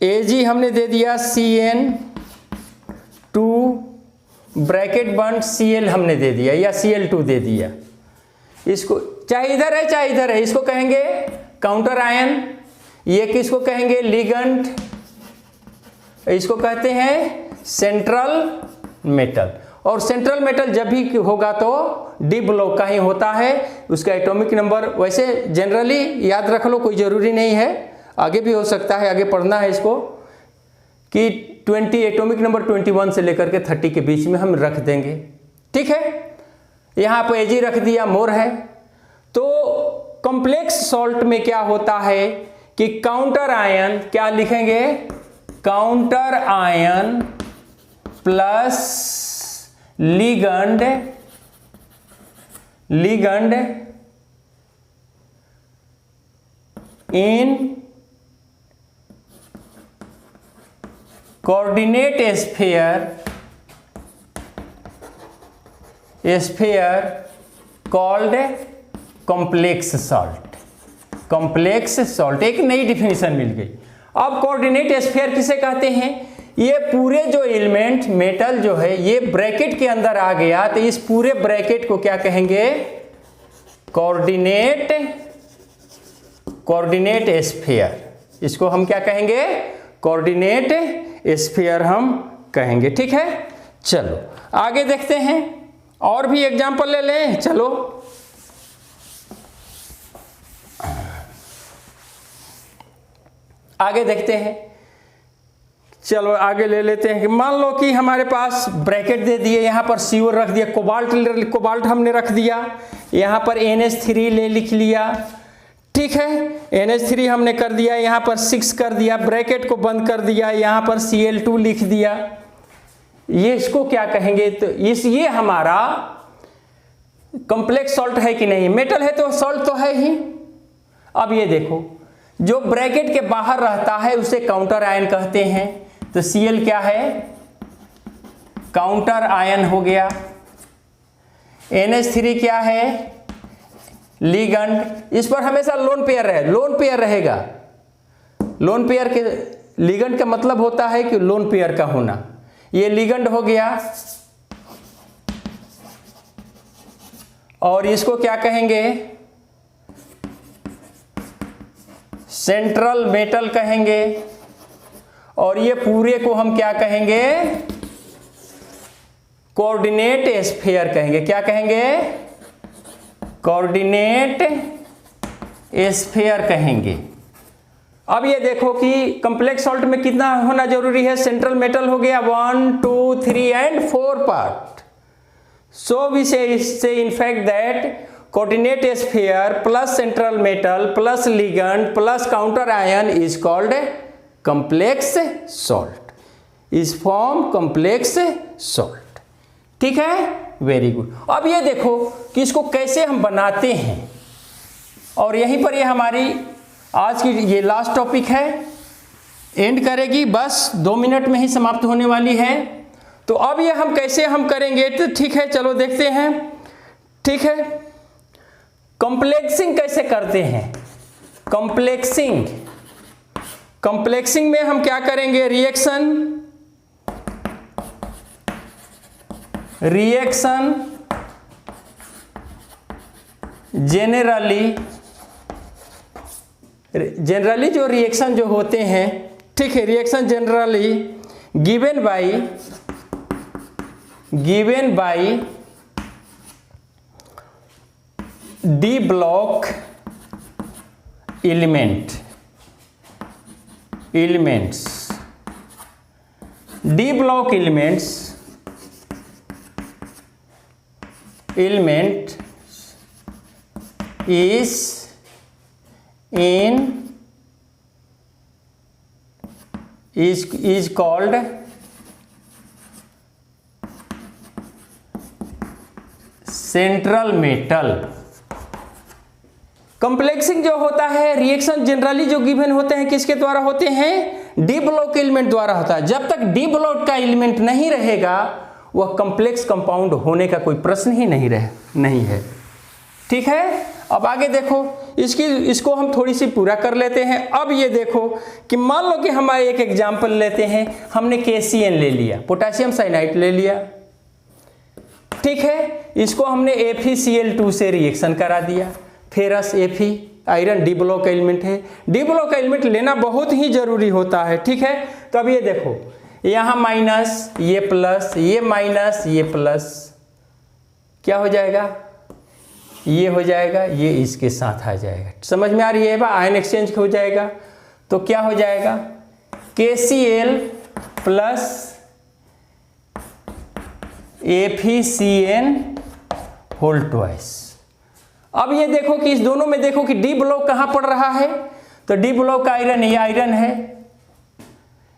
Ag हमने दे दिया Cn2 ब्रैकेट बंद Cl हमने दे दिया या Cl2 दे दिया। इसको चाहे इधर है चाहे इधर है, इसको कहेंगे काउंटर आयन, ये किसको कहेंगे लिगेंड, इसको कहते हैं सेंट्रल मेटल। और सेंट्रल मेटल जब भी होगा तो डी ब्लॉक का ही होता है। उसका एटॉमिक नंबर वैसे जनरली याद रख लो, कोई ज़रूरी नहीं है, आगे भी हो सकता है, आगे पढ़ना है इसको कि 20 एटॉमिक नंबर 21 से लेकर के 30 के बीच में हम रख देंगे। ठीक है, यहाँ पर Ag रख दिया, मोर है। तो कॉम्प्लेक्स सॉल्ट में क्या होता है कि काउंटर आयन क्या लिखेंगे, काउंटर आयन प्लस लिगेंड इन coordinate sphere called complex salt. Complex salt एक नई डिफिनीशन मिल गई। अब कोऑर्डिनेट स्फीयर किसे कहते हैं, ये पूरे जो एलिमेंट मेटल जो है ये ब्रैकेट के अंदर आ गया तो इस पूरे ब्रैकेट को क्या कहेंगे, कोऑर्डिनेट स्फीयर। इसको हम क्या कहेंगे, कोऑर्डिनेट स्फीयर हम कहेंगे। ठीक है, चलो आगे देखते हैं, और भी एग्जांपल ले लें। चलो आगे देखते हैं, चलो आगे ले लेते हैं कि मान लो कि हमारे पास ब्रैकेट दे दिए, यहाँ पर CO रख दिया, कोबाल्ट हमने रख दिया, यहाँ पर NH3 लिख लिया। ठीक है, NH3 हमने कर दिया, यहाँ पर 6 कर दिया, ब्रैकेट को बंद कर दिया, यहाँ पर Cl2 लिख दिया। ये इसको क्या कहेंगे, तो ये हमारा कॉम्प्लेक्स सॉल्ट है कि नहीं, मेटल है तो सॉल्ट तो है ही। अब ये देखो, जो ब्रैकेट के बाहर रहता है उसे काउंटर आयन कहते हैं। तो Cl क्या है, काउंटर आयन हो गया। NH3 क्या है, लिगेंड। इस पर हमेशा लोन पेयर रहेगा। लोन पेयर के लिगेंड का मतलब होता है कि लोन पेयर का होना। ये लिगेंड हो गया, और इसको क्या कहेंगे, सेंट्रल मेटल कहेंगे। और ये पूरे को हम क्या कहेंगे, कोऑर्डिनेट स्फीयर कहेंगे। क्या कहेंगे, कोऑर्डिनेट स्फीयर कहेंगे। अब ये देखो कि कॉम्प्लेक्स सॉल्ट में कितना होना जरूरी है, सेंट्रल मेटल हो गया 1 2 3 and 4 part. So we say in fact that coordinate sphere plus central metal plus ligand plus counter ion is called complex salt, is form complex salt. ठीक है, वेरी गुड। अब ये देखो कि इसको कैसे हम बनाते हैं, और यहीं पर ये हमारी आज की ये लास्ट टॉपिक है, एंड करेगी, बस 2 मिनट में ही समाप्त होने वाली है। तो अब ये हम कैसे हम करेंगे, तो ठीक है चलो देखते हैं। ठीक है, कॉम्प्लेक्सिंग कैसे करते हैं, कॉम्प्लेक्सिंग में हम क्या करेंगे, रिएक्शन जनरली जो रिएक्शन जो होते हैं, ठीक है, reaction generally given by D block elements. D block element is called central metal. Complexing जो होता है, रिएक्शन जनरली जो गिवन होते हैं किसके द्वारा होते हैं, डी ब्लॉक एलिमेंट द्वारा होता है। जब तक डी ब्लॉक का एलिमेंट नहीं रहेगा वह कॉम्प्लेक्स कंपाउंड होने का कोई प्रश्न ही नहीं है। ठीक है, अब आगे देखो, इसको हम थोड़ी सी पूरा कर लेते हैं। अब ये देखो कि मान लो कि हम एक एग्जाम्पल लेते हैं, हमने KCN ले लिया, पोटेशियम साइनाइड ले लिया। ठीक है, इसको हमने FeCl2 से रिएक्शन करा दिया, ferrous Fe, iron D block element है। डी ब्लॉक एलिमेंट लेना बहुत ही जरूरी होता है। ठीक है, तो अब ये देखो, यहाँ माइनस, ये प्लस, ये माइनस, ये प्लस, क्या हो जाएगा, ये हो जाएगा, ये इसके साथ आ जाएगा। समझ में आ रही है? आयन एक्सचेंज हो जाएगा, तो क्या हो जाएगा, KCl plus FeCN whole twice. अब ये देखो कि इस दोनों में देखो कि डी ब्लॉक कहाँ पड़ रहा है, तो डी ब्लॉक का आयरन, ये आयरन है,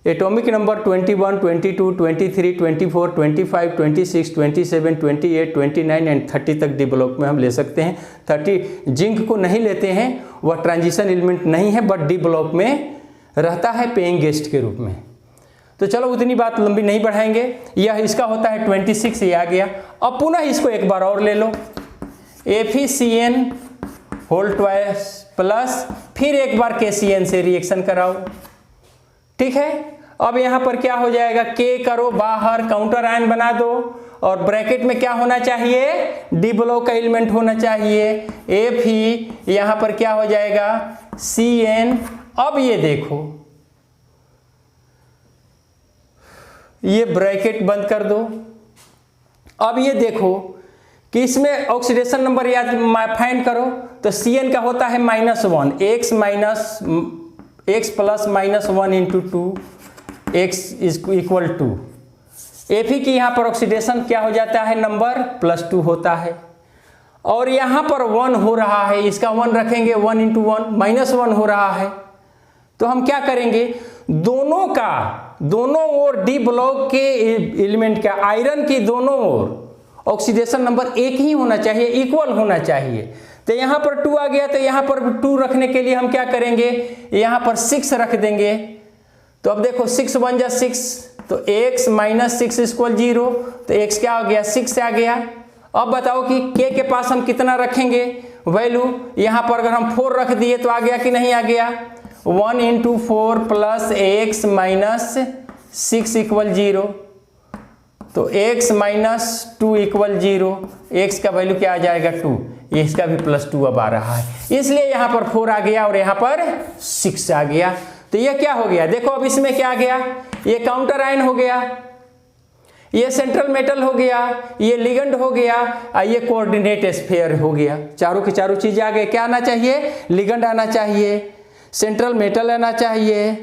एटॉमिक नंबर 21, 22, 23, 24, 25, 26, 27, 28, 29 एंड 30 तक डी ब्लॉक में हम ले सकते हैं। 30 जिंक को नहीं लेते हैं, वह ट्रांजिशन एलिमेंट नहीं है, बट डी ब्लॉक में रहता है पेइंग गेस्ट के रूप में। तो चलो उतनी बात लंबी नहीं बढ़ाएंगे। यह इसका होता है 26, ये आ गया। अब पुनः इसको एक बार और ले लो, FeCN होल ट्वाइस प्लस, फिर एक बार KCN से रिएक्शन कराओ। ठीक है, अब यहाँ पर क्या हो जाएगा, K करो बाहर, काउंटर आयन बना दो, और ब्रैकेट में क्या होना चाहिए, डी ब्लॉक का एलिमेंट होना चाहिए, Fe, यहाँ पर क्या हो जाएगा, CN। अब ये देखो, ये ब्रैकेट बंद कर दो। अब ये देखो कि इसमें ऑक्सीडेशन नंबर याद फाइंड करो, तो CN का होता है -1, x plus -1 into 2, x is equal to Fe की यहाँ पर ऑक्सीडेशन क्या हो जाता है, नंबर +2 होता है, और यहाँ पर 1 हो रहा है, इसका 1 रखेंगे, 1 इंटू 1 -1 हो रहा है। तो हम क्या करेंगे, दोनों ओर डी ब्लॉक के एलिमेंट का, आयरन की दोनों ओर ऑक्सीडेशन नंबर एक ही होना चाहिए, इक्वल होना चाहिए। तो यहाँ पर 2 आ गया, तो यहाँ पर 2 रखने के लिए हम क्या करेंगे, यहाँ पर 6 रख देंगे। तो अब देखो 6 1 जा 6, तो x माइनस 6 इक्वल 0, तो x क्या हो गया, 6 आ गया। अब बताओ कि k के पास हम कितना रखेंगे वैल्यू, यहाँ पर अगर हम 4 रख दिए तो आ गया कि नहीं आ गया, 1 into 4 plus x minus 6 equal 0, तो x माइनस 2 इक्वल 0, x का वैल्यू क्या आ जाएगा 2, ये इसका भी +2 अब आ रहा है, इसलिए यहाँ पर 4 आ गया और यहाँ पर 6 आ गया। तो ये क्या हो गया, देखो अब इसमें क्या आ गया, ये काउंटर आयन हो गया, ये सेंट्रल मेटल हो गया, ये लिगेंड हो गया, और ये कोऑर्डिनेट स्फीयर हो गया। चारों की चारों चीजें आ गए। क्या आना चाहिए, लिगेंड आना चाहिए, सेंट्रल मेटल आना चाहिए,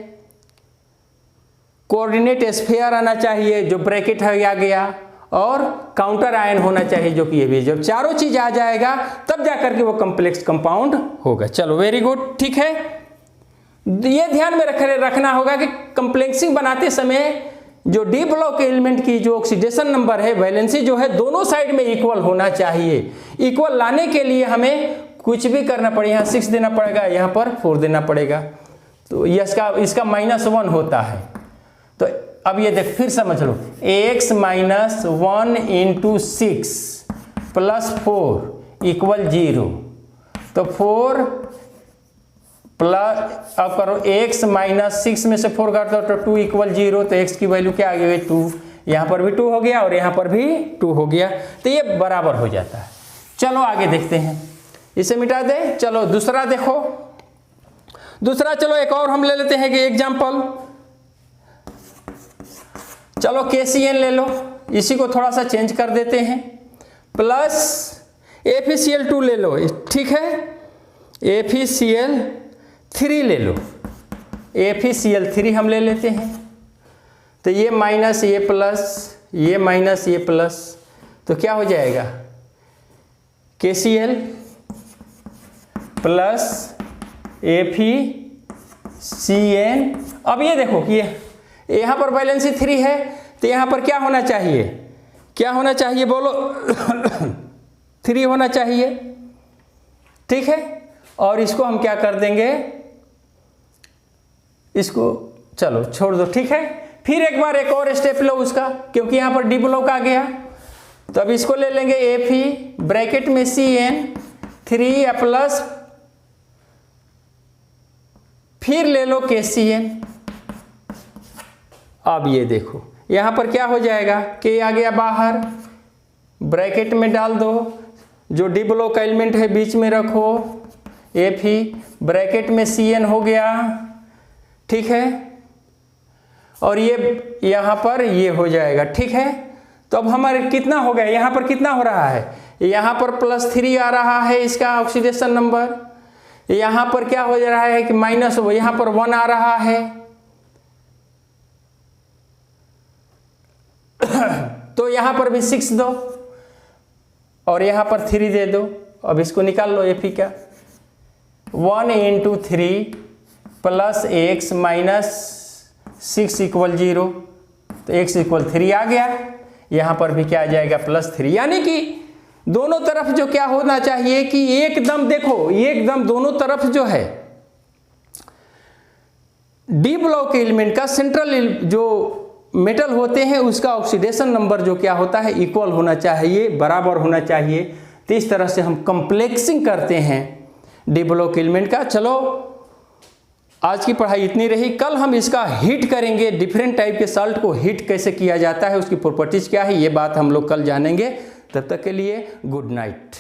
कोऑर्डिनेट स्फीयर आना चाहिए जो ब्रैकेट है आ गया, और काउंटर आयन होना चाहिए जो कि ये भी। जब चारों चीज आ जाएगा तब जाकर के वो कॉम्प्लेक्स कंपाउंड होगा। चलो वेरी गुड, ठीक है। ये ध्यान में रखना होगा कि कॉम्प्लेक्सिंग बनाते समय जो डी ब्लॉक एलिमेंट की जो ऑक्सीडेशन नंबर है, वैलेंसी जो है, दोनों साइड में इक्वल होना चाहिए। इक्वल लाने के लिए हमें कुछ भी करना पड़ेगा, यहाँ 6 देना पड़ेगा, यहाँ पर 4 देना पड़ेगा, तो इसका -1 होता है। तो अब ये देख, फिर समझ लो, x minus 1 into 6 plus 4 equal 0, तो 4 प्लस, अब करो x माइनस 6 में से 4 काट दो तो 2 इक्वल 0, तो x की वैल्यू क्या आ गई 2, यहाँ पर भी 2 हो गया और यहाँ पर भी 2 हो गया, तो ये बराबर हो जाता है। चलो आगे देखते हैं, इसे मिटा दे। चलो दूसरा देखो, दूसरा चलो एक और हम ले लेते हैं कि एग्जाम्पल, चलो KCN ले लो, इसी को थोड़ा सा चेंज कर देते हैं, प्लस FeCl2 ले लो, ठीक है, FeCl3 ले लो, FeCl3 हम ले लेते हैं, तो ये माइनस ये प्लस, ये माइनस ये प्लस, तो क्या हो जाएगा, KCl प्लस FeCN। अब ये देखो कि यहाँ पर वैलेंसी 3 है, तो यहाँ पर क्या होना चाहिए, क्या होना चाहिए बोलो 3 होना चाहिए, ठीक है। और इसको हम क्या कर देंगे, इसको चलो छोड़ दो, ठीक है। फिर एक बार एक और स्टेप लो उसका, क्योंकि यहाँ पर डी ब्लॉक आ गया। तो अब इसको ले लेंगे Fe ब्रैकेट में CN3 प्लस, फिर ले लो KCN। अब ये देखो यहाँ पर क्या हो जाएगा, K आ गया बाहर, ब्रैकेट में डाल दो, जो डी ब्लॉक का एलिमेंट है बीच में रखो, Fe ब्रैकेट में CN हो गया, ठीक है। और ये यहाँ पर ये हो जाएगा, ठीक है। तो अब हमारे कितना हो गया, यहाँ पर कितना हो रहा है, यहाँ पर +3 आ रहा है इसका ऑक्सीडेशन नंबर, यहाँ पर क्या हो जा रहा है कि माइनस, यहाँ पर 1 आ रहा है। तो यहाँ पर भी 6 दो और यहाँ पर 3 दे दो। अब इसको निकाल लो Fe का, 1 × 3 + x - 6 = 0, तो x = 3 आ गया। यहाँ पर भी क्या आ जाएगा, +3, यानी कि दोनों तरफ जो क्या होना चाहिए कि एकदम देखो, एकदम दोनों तरफ जो है डी ब्लॉक एलिमेंट का सेंट्रल जो मेटल होते हैं उसका ऑक्सीडेशन नंबर जो क्या होता है, इक्वल होना चाहिए, बराबर होना चाहिए। तो इस तरह से हम कंप्लेक्सिंग करते हैं डी ब्लॉक एलिमेंट का। चलो आज की पढ़ाई इतनी रही, कल हम इसका हीट करेंगे, डिफरेंट टाइप के साल्ट को हीट कैसे किया जाता है, उसकी प्रॉपर्टीज क्या है, ये बात हम लोग कल जानेंगे। तब तक के लिए गुड नाइट।